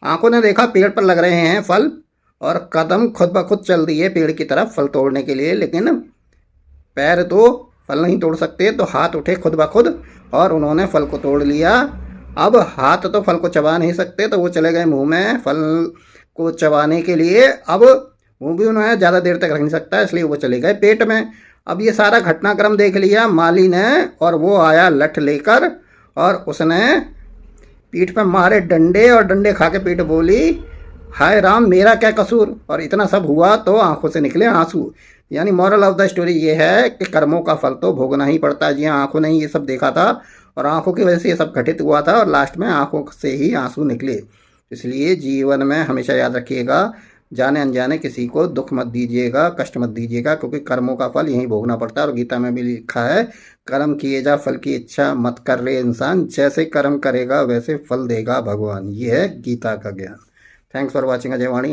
आंखों ने देखा पेड़ पर लग रहे हैं फल और कदम खुद ब खुद चल दिए पेड़ की तरफ फल तोड़ने के लिए, लेकिन पैर तो फल नहीं तोड़ सकते, तो हाथ उठे खुद ब खुद और उन्होंने फल को तोड़ लिया। अब हाथ तो फल को चबा नहीं सकते, तो वो चले गए मुंह में फल को चबाने के लिए। अब मुंह भी उन्होंने ज़्यादा देर तक रख नहीं सकता, इसलिए वो चले गए पेट में। अब ये सारा घटनाक्रम देख लिया माली ने, और वो आया लठ लेकर और उसने पीठ पे मारे डंडे, और डंडे खा के पीठ बोली, हाय राम मेरा क्या कसूर। और इतना सब हुआ तो आंखों से निकले आंसू। यानी मॉरल ऑफ द स्टोरी ये है कि कर्मों का फल तो भोगना ही पड़ता है। जी हाँ, आंखों ने ही ये सब देखा था और आंखों की वजह से ये सब घटित हुआ था, और लास्ट में आंखों से ही आंसू निकले। इसलिए जीवन में हमेशा याद रखिएगा, जाने अनजाने किसी को दुख मत दीजिएगा, कष्ट मत दीजिएगा, क्योंकि कर्मों का फल यहीं भोगना पड़ता है। और गीता में भी लिखा है, कर्म किए जा फल की इच्छा मत कर ले इंसान, जैसे कर्म करेगा वैसे फल देगा भगवान। ये है गीता का ज्ञान। Thanks for watching Ajay Vani.